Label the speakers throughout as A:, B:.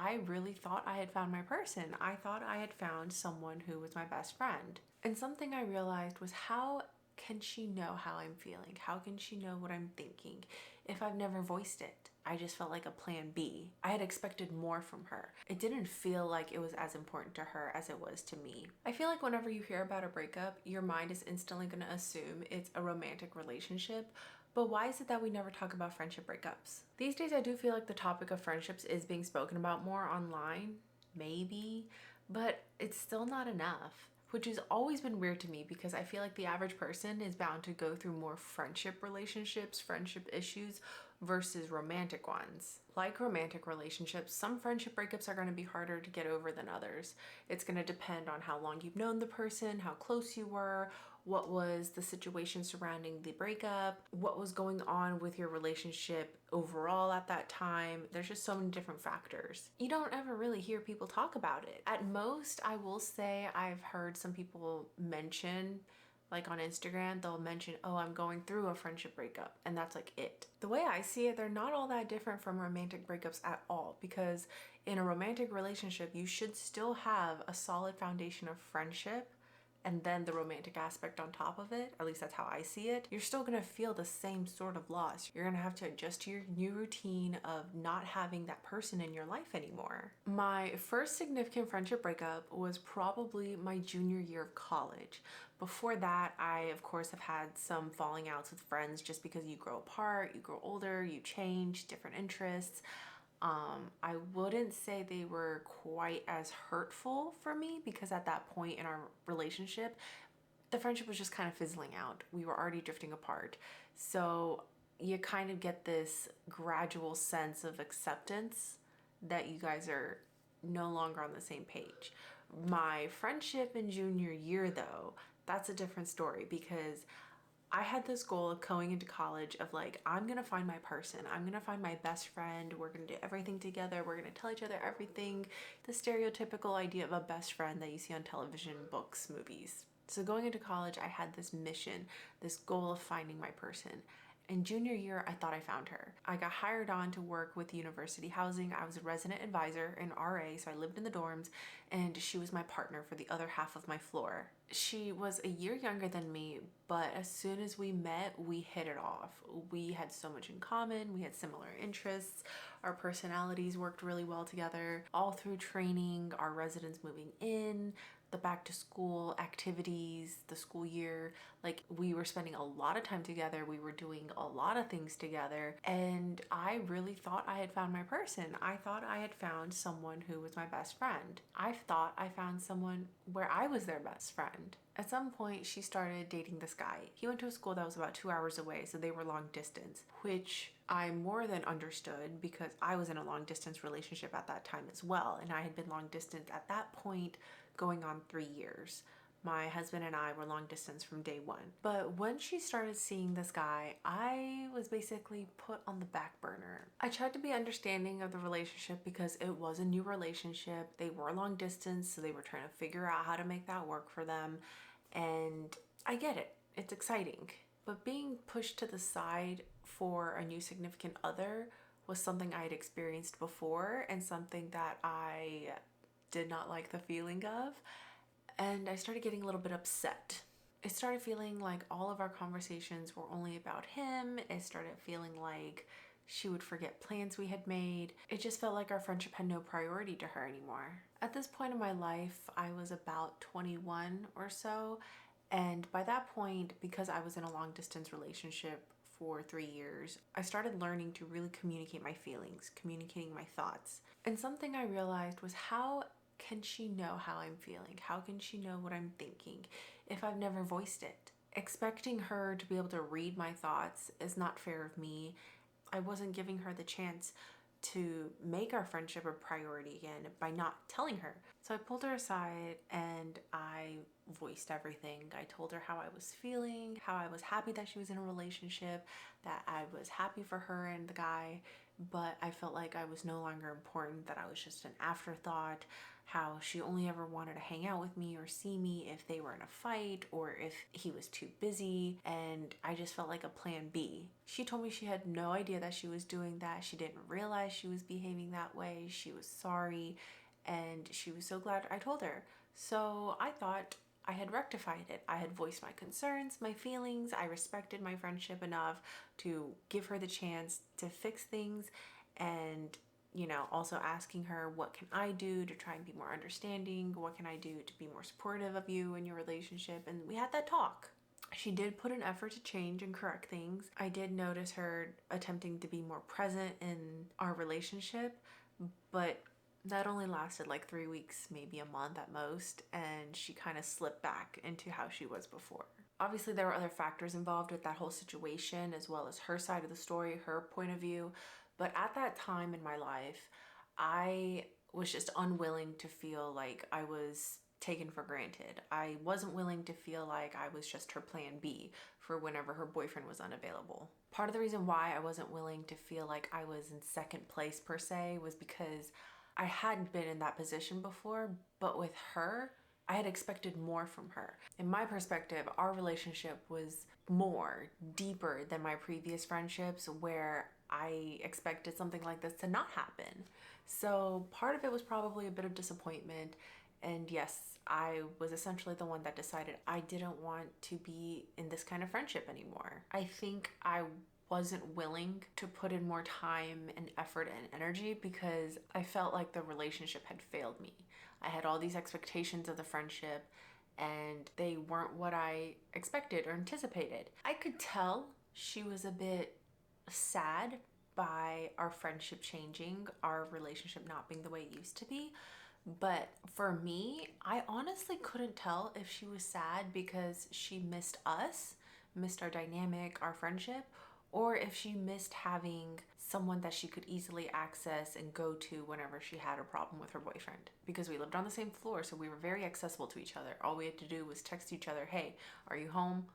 A: I really thought I had found my person. I thought I had found someone who was my best friend. And something I realized was, how can she know how I'm feeling? How can she know what I'm thinking if I've never voiced it? I just felt like a plan B. I had expected more from her. It didn't feel like it was as important to her as it was to me. I feel like whenever you hear about a breakup, your mind is instantly going to assume it's a romantic relationship. But why is it that we never talk about friendship breakups? These days, I do feel like the topic of friendships is being spoken about more online, maybe, but it's still not enough. Which has always been weird to me because I feel like the average person is bound to go through more friendship relationships, friendship issues versus romantic ones. Like romantic relationships, some friendship breakups are going to be harder to get over than others. It's going to depend on how long you've known the person, how close you were, what was the situation surrounding the breakup, what was going on with your relationship overall at that time. There's just so many different factors. You don't ever really hear people talk about it. At most, I will say I've heard some people mention, like on Instagram, they'll mention, oh, I'm going through a friendship breakup, and that's like it. The way I see it, they're not all that different from romantic breakups at all, because in a romantic relationship, you should still have a solid foundation of friendship and then the romantic aspect on top of it. At least that's how I see it. You're still gonna feel the same sort of loss. You're gonna have to adjust to your new routine of not having that person in your life anymore. My first significant friendship breakup was probably my junior year of college. Before that, I of course have had some falling outs with friends just because you grow apart, you grow older, you change, different interests. I wouldn't say they were quite as hurtful for me because at that point in our relationship, the friendship was just kind of fizzling out. We were already drifting apart. So you kind of get this gradual sense of acceptance that you guys are no longer on the same page. My friendship in junior year, though, that's a different story because I had this goal of going into college of like, I'm gonna find my person. I'm gonna find my best friend. We're gonna do everything together. We're gonna tell each other everything. The stereotypical idea of a best friend that you see on television, books, movies. So going into college, I had this mission, this goal of finding my person. In junior year, I thought I found her. I got hired on to work with university housing. I was a resident advisor in RA, so I lived in the dorms, and she was my partner for the other half of my floor. She was a year younger than me, but as soon as we met, we hit it off. We had so much in common. We had similar interests. Our personalities worked really well together. All through training, our residents moving in, the back to school activities, the school year, like we were spending a lot of time together. We were doing a lot of things together. And I really thought I had found my person. I thought I had found someone who was my best friend. I thought I found someone where I was their best friend. At some point, she started dating this guy. He went to a school that was about 2 hours away, so they were long distance, which I more than understood because I was in a long distance relationship at that time as well. And I had been long distance at that point going on 3 years. My husband and I were long distance from day one. But when she started seeing this guy, I was basically put on the back burner. I tried to be understanding of the relationship because it was a new relationship. They were long distance, so they were trying to figure out how to make that work for them. And I get it. It's exciting. But being pushed to the side for a new significant other was something I had experienced before and something that I did not like the feeling of. And I started getting a little bit upset. It started feeling like all of our conversations were only about him. It started feeling like she would forget plans we had made. It just felt like our friendship had no priority to her anymore. At this point in my life, I was about 21 or so. And by that point, because I was in a long distance relationship for 3 years, I started learning to really communicate my feelings, communicating my thoughts. And something I realized was, how can she know how I'm feeling? How can she know what I'm thinking if I've never voiced it? Expecting her to be able to read my thoughts is not fair of me. I wasn't giving her the chance to make our friendship a priority again by not telling her. So I pulled her aside and I voiced everything. I told her how I was feeling, how I was happy that she was in a relationship, that I was happy for her and the guy, but I felt like I was no longer important, that I was just an afterthought, how she only ever wanted to hang out with me or see me if they were in a fight or if he was too busy, and I just felt like a plan B. She told me she had no idea that she was doing that. She didn't realize she was behaving that way. She was sorry, and she was so glad I told her. So I thought I had rectified it. I had voiced my concerns, my feelings. I respected my friendship enough to give her the chance to fix things, and also asking her, what can I do to try and be more understanding? What can I do to be more supportive of you in your relationship? And we had that talk. She did put an effort to change and correct things. I did notice her attempting to be more present in our relationship, but that only lasted like 3 weeks, maybe a month at most, and she kind of slipped back into how she was before. Obviously, there were other factors involved with that whole situation, as well as her side of the story, her point of view. But at that time in my life, I was just unwilling to feel like I was taken for granted. I wasn't willing to feel like I was just her plan B for whenever her boyfriend was unavailable. Part of the reason why I wasn't willing to feel like I was in second place per se was because I hadn't been in that position before, but with her, I had expected more from her. In my perspective, our relationship was more deeper than my previous friendships where I expected something like this to not happen. So part of it was probably a bit of disappointment. And yes, I was essentially the one that decided I didn't want to be in this kind of friendship anymore. I think I wasn't willing to put in more time and effort and energy because I felt like the relationship had failed me. I had all these expectations of the friendship and they weren't what I expected or anticipated. I could tell she was a bit sad by our friendship changing, our relationship not being the way it used to be. But for me, I honestly couldn't tell if she was sad because she missed us, missed our dynamic, our friendship, or if she missed having someone that she could easily access and go to whenever she had a problem with her boyfriend. Because we lived on the same floor, so we were very accessible to each other. All we had to do was text each other, hey, are you home?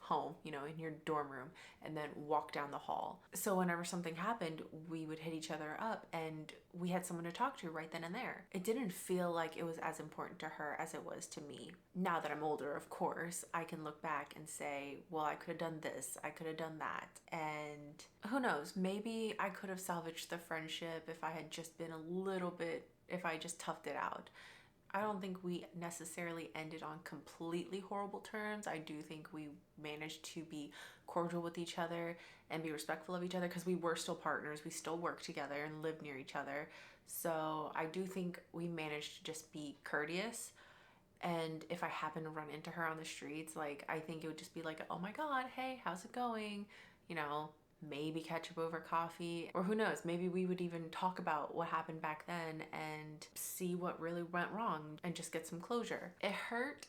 A: Home, in your dorm room, and then walk down the hall. So whenever something happened, we would hit each other up and we had someone to talk to right then and there. It didn't feel like it was as important to her as it was to me. Now that I'm older, of course, I can look back and say, well, I could have done this, I could have done that. And who knows, maybe I could have salvaged the friendship if I had just been a little bit, if I just toughed it out. I don't think we necessarily ended on completely horrible terms. I do think we managed to be cordial with each other and be respectful of each other because we were still partners. We still worked together and lived near each other. So I do think we managed to just be courteous. And if I happen to run into her on the streets, I think it would just be like, oh my God, hey, how's it going? Maybe catch up over coffee, or who knows, maybe we would even talk about what happened back then and see what really went wrong and just get some closure. It hurt,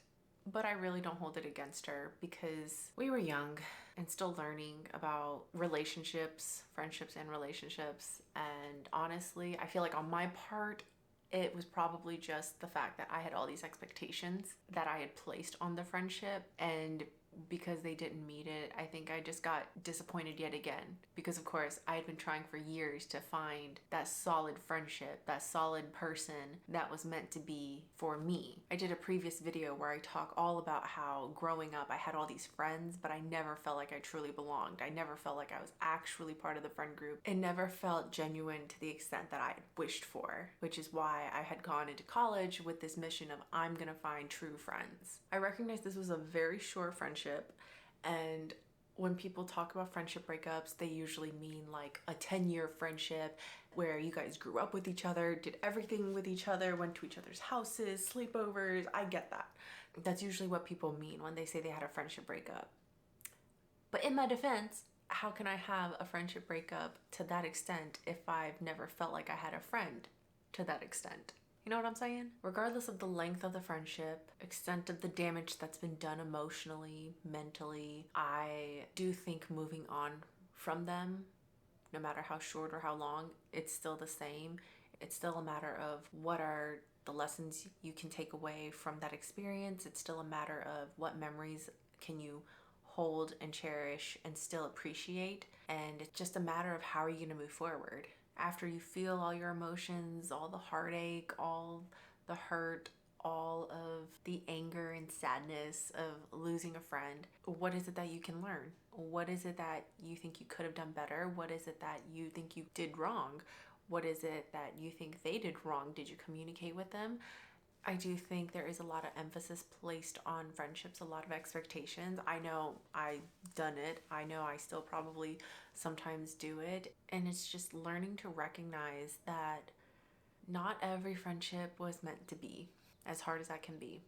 A: but I really don't hold it against her because we were young and still learning about relationships, friendships and relationships. And honestly, I feel like on my part, it was probably just the fact that I had all these expectations that I had placed on the friendship, and because they didn't meet it, I think I just got disappointed yet again. Because of course, I had been trying for years to find that solid friendship, that solid person that was meant to be for me. I did a previous video where I talk all about how growing up I had all these friends, but I never felt like I truly belonged. I never felt like I was actually part of the friend group. It never felt genuine to the extent that I had wished for, which is why I had gone into college with this mission of I'm gonna find true friends. I recognize this was a very short friendship, and when people talk about friendship breakups, they usually mean like a 10-year friendship where you guys grew up with each other, did everything with each other, went to each other's houses, sleepovers. I get that. That's usually what people mean when they say they had a friendship breakup. But in my defense, how can I have a friendship breakup to that extent if I've never felt like I had a friend to that extent? You know what I'm saying? Regardless of the length of the friendship, extent of the damage that's been done emotionally, mentally, I do think moving on from them, no matter how short or how long, it's still the same. It's still a matter of what are the lessons you can take away from that experience. It's still a matter of what memories can you hold and cherish and still appreciate. And it's just a matter of how are you going to move forward. After you feel all your emotions, all the heartache, all the hurt, all of the anger and sadness of losing a friend, what is it that you can learn? What is it that you think you could have done better? What is it that you think you did wrong? What is it that you think they did wrong? Did you communicate with them? I do think there is a lot of emphasis placed on friendships, a lot of expectations. I know I've done it. I know I still probably sometimes do it. And it's just learning to recognize that not every friendship was meant to be, as hard as that can be.